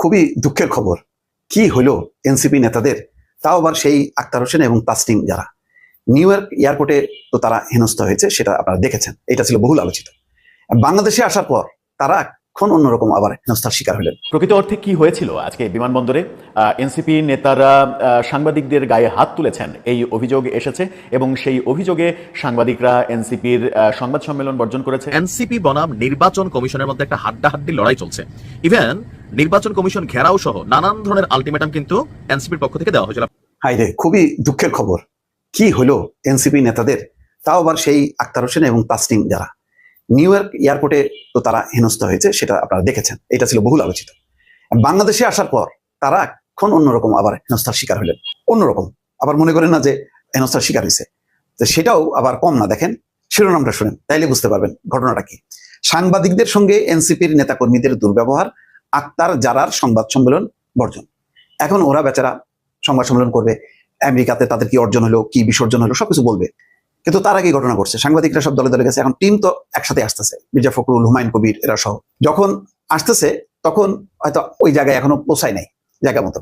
খুবই দুঃখের খবর। কি হলো এনসিপি নেতাদের, তাও আবার সেই আক্তার হোসেন এবং তাসনিম যারা নিউ ইয়র্ক এয়ারপোর্টে তো তারা হেনস্থা হয়েছে, সেটা আপনারা দেখেছেন, এটা ছিল বহুল আলোচিত। বাংলাদেশে আসার পর তারা এখন অন্যরকম আবার হেনস্থার শিকার হলেন। প্রকৃত অর্থে কি হয়েছিল আজকে বিমানবন্দরে? এনসিপি নেতারা সাংবাদিকদের গায়ে হাত তুলেছেন, এই অভিযোগ এসেছে এবং সেই অভিযোগে সাংবাদিকরা এনসিপির সংবাদ সম্মেলন বর্জন করেছে। এনসিপি বনাম নির্বাচন কমিশনের মধ্যে একটা হাড্ডাহাড্ডি লড়াই চলছে। ইভেন নির্বাচন কমিশন ঘেরাও সহ নানান ধরনের আলটিমেটাম কিন্তু এনসিপির পক্ষ থেকে দেওয়া হয়েছিল। হাই রে, খুবই দুঃখের খবর। কি হলো এনসিপি নেতাদের, তাও আবার সেই আক্তার হোসেন এবং তাসনিম যারা নিউ ইয়র্ক এয়ারপোর্টে তো তারা হেনস্থা হয়েছে, সেটা আপনারা দেখেছেন, এটা ছিল বহুল আলোচিত। বাংলাদেশে আসার পর তারা এখন অন্যরকম আবার হেনস্থার শিকার হলেন। অন্যরকম আবার মনে করেন না যে হেনস্থার শিকার হয়েছে, তো সেটাও আবার কম না। দেখেন শিরোনামটা শুনেন, তাইলে বুঝতে পারবেন ঘটনাটা কি। সাংবাদিকদের সঙ্গে এনসিপির নেতাকর্মীদের দুর্ব্যবহার, আক্তার জারার সংবাদ সম্মেলন বর্জন। এখন ওরা বেচারা সংবাদ সম্মেলন করবে, আমেরিকাতে তাদের কি অর্জন হলো, কি বিসর্জন হলো, সবকিছু বলবে। কিন্তু তার আগে ঘটনা করছে, সাংবাদিকরা সব দলে দলে গেছে। এখন টিম তো একসাথে আসতেছে, মির্জা ফখরুল, হুমায়ুন কবির এরা সহ। যখন আসতেছে তখন হয়তো ওই জায়গায় এখনো পৌঁছায় নাই জায়গা মতো।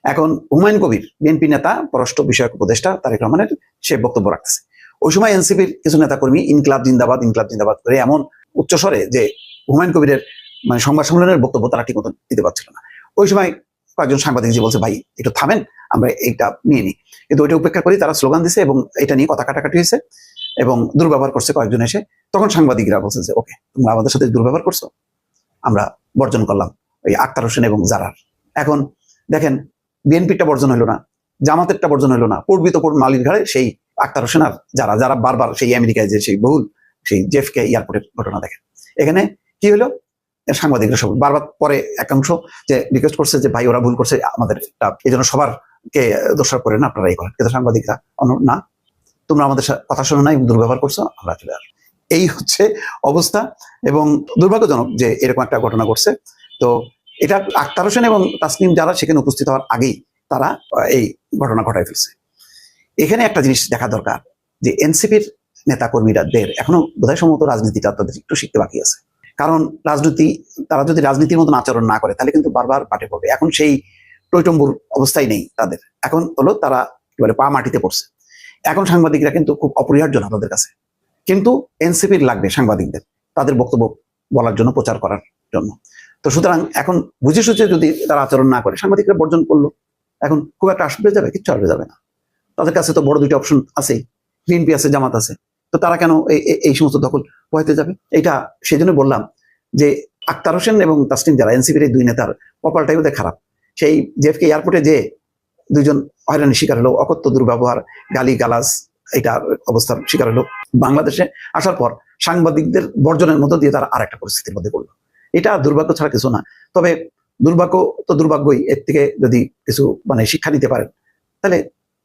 এখন হুমায়ুন কবির বিএনপি নেতা, পররাষ্ট্র বিষয়ক উপদেষ্টা তারেক রহমানের সে বক্তব্য রাখতেছে। ওই সময় এনসিপির কিছু নেতাকর্মী ইনকলাব জিন্দাবাদ, ইনকলাব জিন্দাবাদ করে এমন উচ্চস্বরে যে হুমায়ুন কবিরের মানে সংবাদ সম্মেলনের বক্তব্য তারা ঠিক মতো দিতে পারছিল না। ওই সময় কয়েকজন সাংবাদিক যে বলছে, ভাই একটু থামেন, আমরা এইটা নিয়ে নিই। কিন্তু ওইটা উপেক্ষা করি তারা স্লোগান দিছে এবং এটা নিয়ে কথা কাটাকাটি হয়েছে এবং দুর্ব্যবহার করছে কয়েকজন এসে। তখন সাংবাদিকরা বলছে যে ওকে, তোমরা আমাদের সাথে দুর্ব্যবহার করছো, আমরা বর্জন করলাম ওই আক্তার হোসেন এবং জারার। এখন দেখেন বিএনপিটা বর্জন হলো না, জামাতেরটা বর্জন হলো না, পূর্বিত মালির ঘাড়ে সেই আক্তার হোসেন আর যারা যারা বারবার সেই আমেরিকায় যে সেই বহুল সেই জেফকে এয়ারপোর্টের ঘটনা দেখেন। এখানে কি হলো, সাংবাদিকরা সব বারবার পরে একাংশ যে রিকোয়েস্ট করছে যে ভাই ওরা ভুল করছে, আমাদের এই জন্য সবার কে দোষারোপ করেন না আপনারা এই করেন। কিন্তু সাংবাদিকরা না, তোমরা আমাদের কথা শোনো না এবং দুর্ব্যবহার করছো, আমরা চলে আসবো। এই হচ্ছে অবস্থা এবং দুর্ভাগ্যজনক যে এরকম একটা ঘটনা ঘটছে। তো এটা আক্তার হোসেন এবং তাসনিম যারা সেখানে উপস্থিত হওয়ার আগেই তারা এই ঘটনা ঘটায় ফেলছে। এখানে একটা জিনিস দেখা দরকার যে এনসিপির নেতা কর্মীরাদের এখনো বোধহয় সম্ভবত রাজনীতিটা তাদের একটু শিখতে বাকি আছে। কারণ রাজনীতি, তারা যদি রাজনীতির মতন আচরণ না করে তাহলে কিন্তু বারবার পাটে পড়বে। এখন সেই টইটম্বুর অবস্থায় নেই তাদের, এখন হলো তারা কি বলে পা মাটিতে পড়ছে। এখন সাংবাদিকরা কিন্তু খুব অপরিহার্য না তাদের কাছে, কিন্তু এনসিপির লাগবে সাংবাদিকদের তাদের বক্তব্য বলার জন্য, প্রচার করার জন্য। তো সুতরাং এখন বুঝে সুঝে যদি তারা আচরণ না করে, সাংবাদিকরা বর্জন করলো, এখন খুব একটা আসবে যাবে, কিচ্ছু আসবে যাবে না। তাদের কাছে তো বড় দুইটা অপশন আছেই, বিএনপি আছে, জামাত আছে। তো তারা কেন এই সমস্ত দখল পোহাইতে যাবে? এটা সেই জন্য বললাম যে আক্তার হোসেন এবং তাসনিম যারা এনসিপির এই দুই নেতার কপালটাই ওদের খারাপ। সেই জেফকে এয়ারপোর্টে যে দুইজন হয়রানির শিকার হলো, অকথ্য দুর্ব্যবহার, গালি গালাজ, এটা অবস্থার শিকার হলো। বাংলাদেশে আসার পর সাংবাদিকদের বর্জনের মধ্য দিয়ে তারা আরেকটা পরিস্থিতির মধ্যে পড়লো। এটা দুর্ভাগ্য ছাড়া কিছু না। তবে দুর্ভাগ্য তো দুর্ভাগ্যই, এর থেকে যদি কিছু মানে শিক্ষা নিতে পারেন তাহলে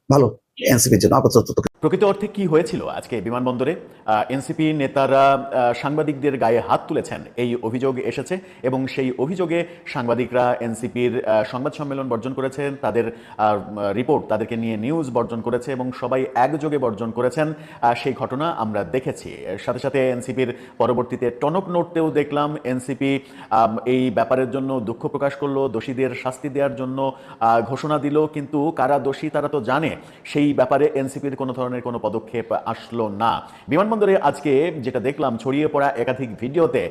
ভালো এনসিপির জন্য। আপাতত প্রকৃত অর্থে কি হয়েছিল আজকে বিমানবন্দরে? এনসিপি নেতারা সাংবাদিকদের গায়ে হাত তুলেছেন, এই অভিযোগ এসেছে এবং সেই অভিযোগে সাংবাদিকরা এনসিপির সংবাদ সম্মেলন বর্জন করেছেন, তাদের রিপোর্ট, তাদেরকে নিয়ে নিউজ বর্জন করেছে এবং সবাই একযোগে বর্জন করেছেন। সেই ঘটনা আমরা দেখেছি। সাথে সাথে এনসিপির পরবর্তীতে টনক নড়তেও দেখলাম। এনসিপি এই ব্যাপারের জন্য দুঃখ প্রকাশ করলো, দোষীদের শাস্তি দেওয়ার জন্য ঘোষণা দিল, কিন্তু কারা দোষী তারা তো জানে। সেই ব্যাপারে এনসিপির কোনো ধরনের কোনো পদক্ষেপ আসলো না। বিমানবন্দরে আজকে যেটা দেখলাম, ছড়িয়ে পড়া একাধিক ভিডিওতে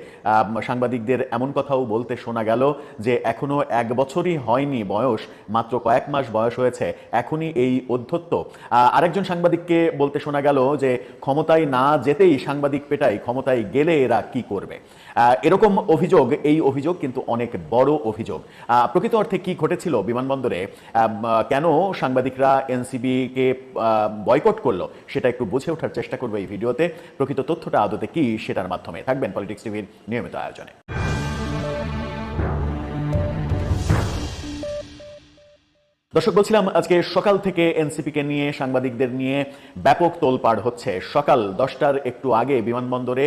সাংবাদিকদের এমন কথাও বলতে শোনা গেল যে এখনো 1 বছরই হয়নি বয়স, মাত্র কয়েক মাস বয়স হয়েছে, এখনই এই অধ্যত্ব। আরেকজন সাংবাদিককে বলতে শোনা গেল যে ক্ষমতায় না যেতেই সাংবাদিক পেটাই, ক্ষমতায় গেলে এরা কি করবে। এরকম অভিযোগ, এই অভিযোগ কিন্তু অনেক বড় অভিযোগ। প্রকৃত অর্থে কি ঘটেছিল বিমানবন্দরে, কেন সাংবাদিকরা এনসিবিকে বয়কট করলো, সেটা একটু বুঝে ওঠার চেষ্টা করবো এই ভিডিওতে। প্রকৃত তথ্যটা আদতে কি সেটার মাধ্যমে থাকবেন পলিটিক্স টিভির নিয়মিত আয়োজনে। দর্শক, বলছিলাম আজকে সকাল থেকে এনসিপিকে নিয়ে, সাংবাদিকদের নিয়ে ব্যাপক তোলপাড় হচ্ছে। সকাল 10টার একটু আগে বিমানবন্দরে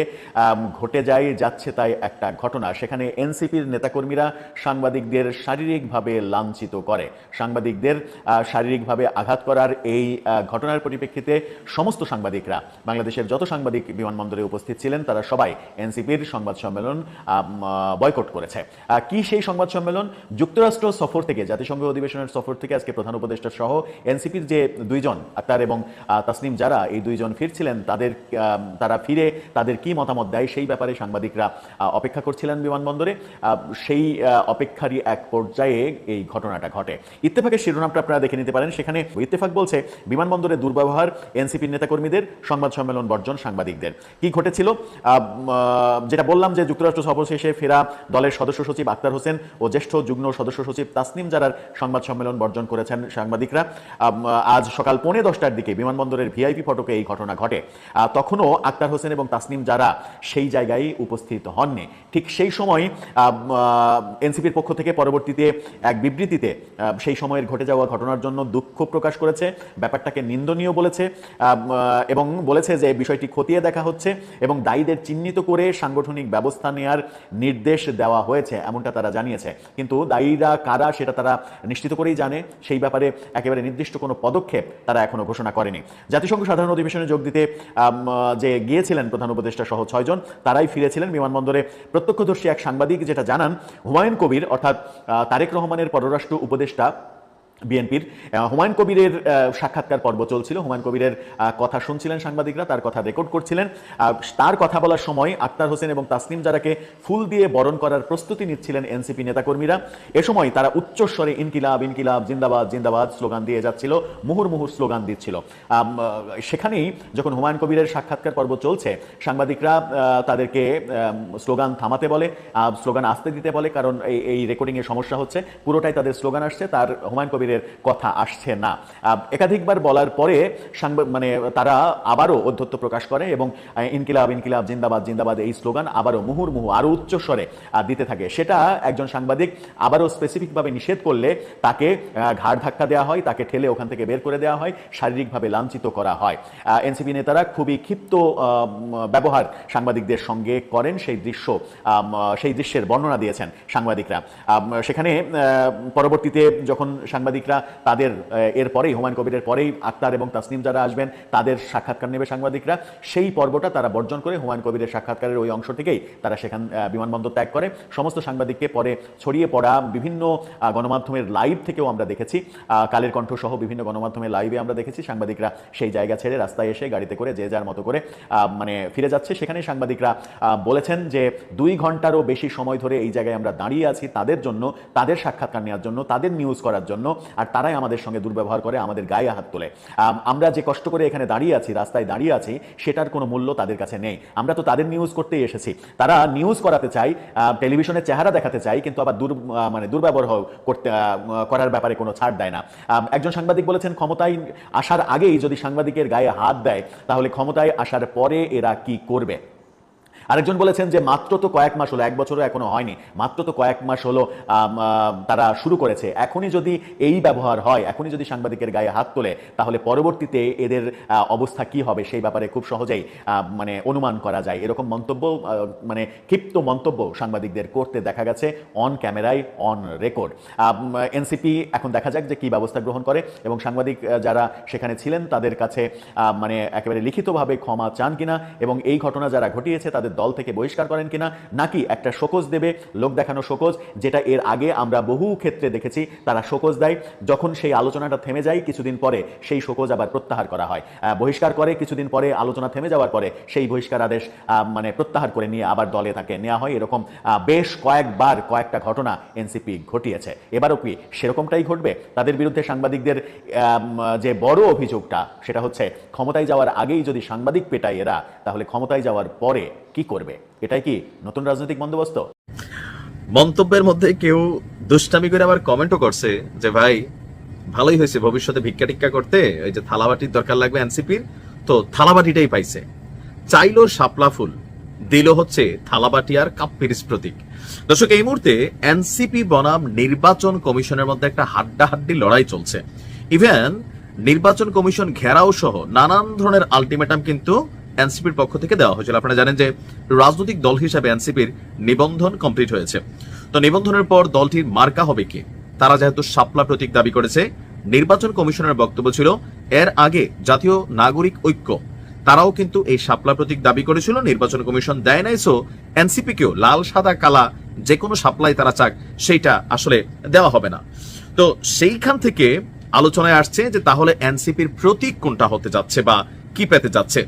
ঘটে যাচ্ছে তাই একটা ঘটনা। সেখানে এনসিপির নেতাকর্মীরা সাংবাদিকদের শারীরিকভাবে লাঞ্ছিত করে, সাংবাদিকদের শারীরিকভাবে আঘাত করার এই ঘটনার পরিপ্রেক্ষিতে সমস্ত সাংবাদিকরা, বাংলাদেশের যত সাংবাদিক বিমানবন্দরে উপস্থিত ছিলেন, তারা সবাই এনসিপির সংবাদ সম্মেলন বয়কট করেছে। কি সেই সংবাদ সম্মেলন? যুক্তরাষ্ট্র সফর থেকে, জাতিসংঘ অধিবেশনের সফর থেকে আজকে প্রধান উপদেষ্টা সহ এনসিপির যে দুইজন, আক্তার এবং তাসনিম যারা, এই দুইজন ফিরছিলেন, তারা ফিরে তাদের কি মতামত দেয় সেই ব্যাপারে সাংবাদিকরা অপেক্ষা করছিলেন বিমানবন্দরে। সেই অপেক্ষারই এক পর্যায়ে এই ঘটনাটা ঘটে। ইত্তেফাকের শিরোনামটা আপনারা দেখে নিতে পারেন। সেখানে ইত্তেফাক বলছে, বিমানবন্দরে দুর্ব্যবহার, এনসিপির নেতাকর্মীদের, সংবাদ সম্মেলন বর্জন সাংবাদিকদের। কি ঘটেছিল? যেটা বললাম যে যুক্তরাষ্ট্র সফর শেষে ফেরা দলের সদস্য সচিব আক্তার হোসেন ও জ্যেষ্ঠ যুগ্ম সদস্য সচিব তাসনিম জারার সংবাদ সম্মেলন বর্জন করেছেন সাংবাদিকরা। আজ সকাল 10:45টার দিকে বিমানবন্দরের ভিআইপি ফটকে এই ঘটনা ঘটে। তখনও আক্তার হোসেন এবং তাসনিম জারা সেই জায়গায় উপস্থিত হননি। ঠিক সেই সময় এনসিপির পক্ষ থেকে পরবর্তীতে এক বিবৃতিতে সেই সময়ের ঘটে যাওয়া ঘটনার জন্য দুঃখ প্রকাশ করেছে, ব্যাপারটাকে নিন্দনীয় বলেছে এবং বলেছে যে বিষয়টি খতিয়ে দেখা হচ্ছে এবং দায়ীদের চিহ্নিত করে সাংগঠনিক ব্যবস্থা নেওয়ার নির্দেশ দেওয়া হয়েছে, এমনটা তারা জানিয়েছে। কিন্তু দায়ীরা কারা সেটা তারা নিশ্চিত করেই জানে, সেই ব্যাপারে একেবারে নির্দিষ্ট কোনো পদক্ষেপ তারা এখনো ঘোষণা করেনি। জাতিসংঘ সাধারণ অধিবেশনে যোগ দিতে যে গিয়েছিলেন প্রধান উপদেষ্টা সহ 6 জন, তারাই ফিরেছিলেন বিমানবন্দরে। প্রত্যক্ষদর্শী এক সাংবাদিক যেটা জানান, হুমায়ুন কবির অর্থাৎ তারেক রহমানের পররাষ্ট্র উপদেষ্টা বিএনপির, হুমায়ুন কবিরের সাক্ষাৎকার পর্ব চলছিল। হুমায়ুন কবিরের কথা শুনছিলেন সাংবাদিকরা, তার কথা রেকর্ড করছিলেন। তার কথা বলার সময় আক্তার হোসেন এবং তাসনিম জারাকে ফুল দিয়ে বরণ করার প্রস্তুতি নিচ্ছিলেন এনসিপি নেতাকর্মীরা। এ সময় তারা উচ্চস্বরে ইনকিলাব ইনকিলাব, জিন্দাবাদ জিন্দাবাদ স্লোগান দিয়ে যাচ্ছিল, মুহুর্মুহুর স্লোগান দিচ্ছিল। সেখানেই যখন হুমায়ুন কবিরের সাক্ষাৎকার পর্ব চলছে, সাংবাদিকরা তাদেরকে স্লোগান থামাতে বলে, স্লোগান আসতে দিতে বলে, কারণ এই রেকর্ডিংয়ে সমস্যা হচ্ছে, পুরোটাই তাদের স্লোগান আসছে, তার হুমায়ুন কবির কথা আসছে না। একাধিকবার বলার পরে তারা আবারও অধ্যত্ব প্রকাশ করে এবং ইনকিলাব ইনকিলাব জিন্দাবাদ জিন্দাবাদ এই স্লোগান আবারও মুহুর্মুহু আরো উচ্চ স্বরে দিতে থাকে। সেটা একজন সাংবাদিক আবারও স্পেসিফিকভাবে নিষেধ করলে তাকে ঘাড় ধাক্কা দেওয়া হয়, তাকে ঠেলে ওখান থেকে বের করে দেওয়া হয়, শারীরিকভাবে লাঞ্ছিত করা হয়। এনসিপি নেতারা খুবই ক্ষিপ্ত ব্যবহার সাংবাদিকদের সঙ্গে করেন, সেই দৃশ্যের বর্ণনা দিয়েছেন সাংবাদিকরা। সেখানে পরবর্তীতে যখন সাংবাদিকরা তাদের এরপরেই, হুমায়ুন কবিরের পরেই আক্তার এবং তাসনিম যারা আসবেন, তাদের সাক্ষাৎকার নেবে সাংবাদিকরা, সেই পর্বটা তারা বর্জন করে হুমায়ুন কবিরের সাক্ষাৎকারের ওই অংশ থেকেই তারা সেখান বিমানবন্দর ত্যাগ করে। সমস্ত সাংবাদিককে পরে ছড়িয়ে পড়া বিভিন্ন গণমাধ্যমের লাইভ থেকেও আমরা দেখেছি, কালের কণ্ঠ সহ বিভিন্ন গণমাধ্যমের লাইভে আমরা দেখেছি সাংবাদিকরা সেই জায়গা ছেড়ে রাস্তায় এসে গাড়িতে করে যে যার মতো করে ফিরে যাচ্ছে। সেখানে সাংবাদিকরা বলেছেন যে 2 ঘন্টারও বেশি সময় ধরে এই জায়গায় আমরা দাঁড়িয়ে আছি তাদের জন্য, তাদের সাক্ষাৎকার নেওয়ার জন্য, তাদের নিউজ করার জন্য, আর তারাই আমাদের সঙ্গে দুর্ব্যবহার করে, আমাদের গায়ে হাত তোলে। আমরা যে কষ্ট করে এখানে দাঁড়িয়ে আছি, রাস্তায় দাঁড়িয়ে আছি, সেটার কোনো মূল্য তাদের কাছে নেই। আমরা তো তাদের নিউজ করতেই এসেছি। তারা নিউজ করাতে চাই, টেলিভিশনের চেহারা দেখাতে চাই, কিন্তু আবার দুর্ব্যবহার করার ব্যাপারে কোনো ছাড় দেয় না। একজন সাংবাদিক বলেছেন, ক্ষমতায় আসার আগেই যদি সাংবাদিকের গায়ে হাত দেয়, তাহলে ক্ষমতায় আসার পরে এরা কি করবে? আরেকজন বলেছেন যে মাত্র তো কয়েক মাস হলো, 1 বছরও এখনো হয়নি, মাত্র তো কয়েক মাস হলো তারা শুরু করেছে। এখনই যদি এই ব্যবহার হয়, এখনই যদি সাংবাদিকের গায়ে হাত তোলে, তাহলে পরবর্তীতে এদের অবস্থা কি হবে সেই ব্যাপারে খুব সহজেই অনুমান করা যায়। এরকম মন্তব্য, ক্ষিপ্ত মন্তব্য সাংবাদিকদের করতে দেখা গেছে অন ক্যামেরায়, অন রেকর্ড। এনসিপি এখন দেখা যাক যে কি ব্যবস্থা গ্রহণ করে এবং সাংবাদিক যারা সেখানে ছিলেন তাদের কাছে একেবারে লিখিতভাবে ক্ষমা চান কিনা এবং এই ঘটনা যারা ঘটিয়েছে তাদের দল থেকে বহিষ্কার করেন কিনা, নাকি একটা শোকজ দেবে, লোক দেখানো শোকজ, যেটা এর আগে আমরা বহু ক্ষেত্রে দেখেছি তারা শোকজ দেয়, যখন সেই আলোচনাটা থেমে যায় কিছুদিন পরে সেই শোকজ আবার প্রত্যাহার করা হয়, বহিষ্কার করে, কিছুদিন পরে আলোচনা থেমে যাওয়ার পরে সেই বহিষ্কার আদেশ প্রত্যাহার করে নিয়ে আবার দলে তাকে নেওয়া হয়। এরকম বেশ কয়েকবার কয়েকটা ঘটনা এনসিপি ঘটিয়েছে। এবারও কি সেরকমটাই ঘটবে? তাদের বিরুদ্ধে সাংবাদিকদের যে বড় অভিযোগটা, সেটা হচ্ছে ক্ষমতায় যাওয়ার আগেই যদি সাংবাদিক পেটায় এরা, তাহলে ক্ষমতায় যাওয়ার পরে কি করবে? এটাই কি নতুন রাজনৈতিক বন্দোবস্ত? মন্তব্যের মধ্যে কেউ দুষ্টামি করে আবার কমেন্টও করছে যে ভাই ভালোই হয়েছে, ভবিষ্যতে ভিক্ষা টিক্ষা করতে ওই যে থালাবাটির দরকার লাগবে এনসিপির, তো থালাবাটিটাই পাইছে। চাইলো শাপলা ফুল, দিল হচ্ছে থালাবাটি আর কাপ পিরিচ প্রতীক। দর্শক, এই মুহূর্তে এনসিপি বনাম নির্বাচন কমিশনের মধ্যে একটা হাড্ডাহাড্ডি লড়াই চলছে। ইভেন নির্বাচন কমিশন ঘেরাও সহ নানান ধরনের আলটিমেটাম কিন্তু এনসিপির পক্ষ থেকে দেওয়া হয়েছিল। আপনারা জানেন যে রাজনৈতিক দল হিসেবে এনসিপির নিবন্ধন কমপ্লিট হয়েছে। তো নিবন্ধনের পর দলটির মার্কা হবে কি? তারা যেহেতু শাপলা প্রতীক দাবি করেছে, নির্বাচন কমিশনের বক্তব্য ছিল এর আগে জাতীয় নাগরিক ঐক্য তারাও কিন্তু এই শাপলা প্রতীক দাবি করেছিল, নির্বাচন কমিশন দেয় নাই। সো এনসিপি কেও লাল সাদা কালা যে কোনো শাপলাই তারা চাক সেইটা আসলে দেওয়া হবে না। তো সেইখান থেকে আলোচনায় আসছে যে তাহলে এনসিপির প্রতীক কোনটা হতে যাচ্ছে বা কি পেতে যাচ্ছে।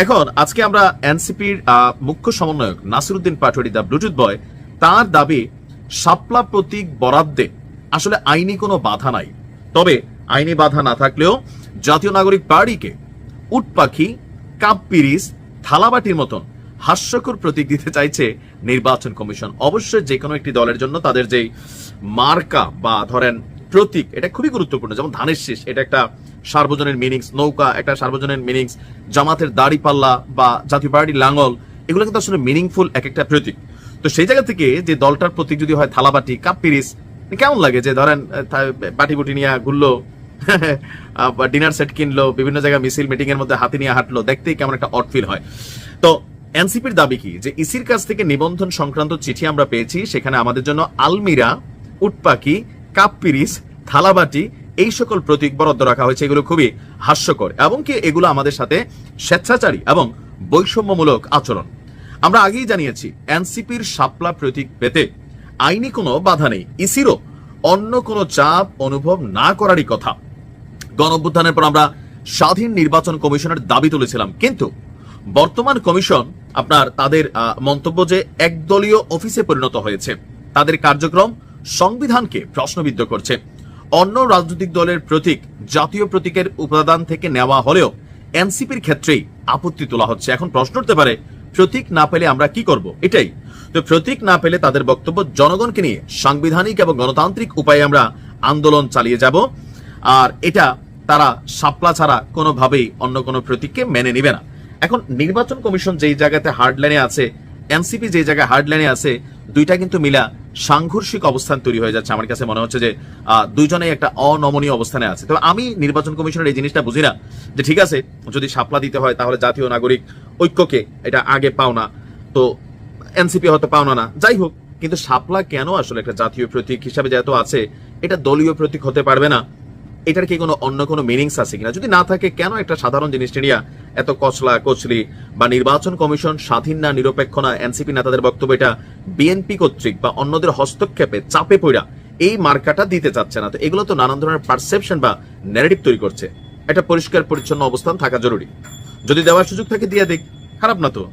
এখন আজকে আমরা এনসিপির মুখ্য সমন্বয়ক নাসিরউদ্দিন পাটোয়ারি দা ব্লুটুথ বয়, তার দাবি শাপলা প্রতীক বরাদ্দে আসলে আইনি কোনো বাধা নাই। তবে আইনি বাধা না থাকলেও জাতীয় নাগরিক পার্টিকে উট পাখি, কাপ পিরিচ, থালাবাটির মতন হাস্যকর প্রতীক দিতে চাইছে নির্বাচন কমিশন। অবশ্যই যে কোনো একটি দলের জন্য তাদের যে মার্কা বা ধরেন প্রতীক, এটা খুবই গুরুত্বপূর্ণ। যেমন ধানের শীষ, এটা একটা সার্বজনীন মিনিংস, নৌকা একটা সার্বজনীন মিনিংস, জামাতের দাড়ি পাল্লা বা জাতীয় পার্টির লাঙ্গল, এগুলো কিন্তু আসলে মিনিংফুল এক একটা প্রতীক। তো সেই জায়গা থেকে যে দলটার প্রতীক যদি হয় থালাবাটি, কাপ পিরিচ, কেমন লাগে যে ধরেন বাটি বুটি নিয়ে ঘুরলো, ডিনার সেট কিনলো, বিভিন্ন জায়গায় মিছিল মিটিং এর মধ্যে হাতি নিয়ে হাঁটলো, দেখতেই কেমন একটা অড ফিল হয়। তো এনসিপির দাবি কি যে ইসির কাছ থেকে নিবন্ধন সংক্রান্ত চিঠি আমরা পেয়েছি, সেখানে আমাদের জন্য আলমিরা, উটপাখি, কাপ পিরিচ, থালাবাটি এই সকল প্রতীক বরাদ্দ রাখা হয়েছে। এগুলো খুবই হাস্যকর এবং কি এগুলো আমাদের সাথে স্বেচ্ছাচারী এবং বৈষম্যমূলক আচরণ। আমরা আগেই জানিয়েছি এনসিপির শাপলা প্রতীক পেতে আইনি কোনো বাধা নেই, ইসিরও অন্য কোনো চাপ অনুভব না করারই কথা। গণঅভ্যুত্থানের পর আমরা স্বাধীন নির্বাচন কমিশনের দাবি তুলেছিলাম, কিন্তু বর্তমান কমিশন আপনার তাদের মন্তব্য যে একদলীয় অফিসে পরিণত হয়েছে, তাদের কার্যক্রম সংবিধানকে প্রশ্নবিদ্ধ করছে। অন্য রাজনৈতিক দলের প্রতীক জাতীয় প্রতীকের উপাদান থেকে নেওয়া হলেও এনসিপির ক্ষেত্রেই আপত্তি তোলা হচ্ছে। এখন প্রশ্ন উঠতে পারে প্রতীক না পেলে আমরা কি করব? এটাই তো, প্রতীক না পেলে তাদের বক্তব্য জনগণকে নিয়ে সাংবিধানিক এবং গণতান্ত্রিক উপায়ে আমরা আন্দোলন চালিয়ে যাব, আর এটা তারা শাপলা ছাড়া কোনোভাবেই অন্য কোনো প্রতীককে মেনে নিবে না। এখন নির্বাচন কমিশন যেই জায়গাতে হার্ডলাইনে আছে, এনসিপি যে জায়গায় হার্ডলাইনে আছে, দুইটা কিন্তু মিলা সাংঘর্ষিক অবস্থান তৈরি হয়ে যাচ্ছে। আমার কাছে মনে হচ্ছে যে দুইজনেই একটা অনমনীয় অবস্থানে আছে। তবে আমি নির্বাচন কমিশনের এই জিনিসটা বুঝি না যে ঠিক আছে, যদি শাপলা দিতে হয় তাহলে জাতীয় নাগরিক ঐক্যকে এটা আগে পাওনা, তো এনসিপি হয়তো পাওনা না, যাই হোক, কিন্তু শাপলা কেন আসলে একটা জাতীয় প্রতীক হিসাবে যেহেতু আছে, এটা দলীয় প্রতীক হতে পারবে না? এটার কি কোনো অন্য কোনো মিনিংস আছে কিনা? যদি না থাকে, কেন একটা সাধারণ জিনিসটা নিয়ে এত কচলা কচলি? বা নির্বাচন কমিশন স্বাধীন না, নিরপেক্ষ না? এনসিপি নেতাদের বক্তব্য এটা বিএনপি কর্তৃক বা অন্যদের হস্তক্ষেপে চাপে পড়া এই মার্কাটা দিতে চাচ্ছে না। তো এগুলো তো নানান ধরনের পারসেপশন বা ন্যারেটিভ তৈরি করছে। একটা পরিষ্কার পরিচ্ছন্ন অবস্থান থাকা জরুরি। যদি দেওয়ার সুযোগ থাকে দিয়ে দেখ, খারাপ না তো।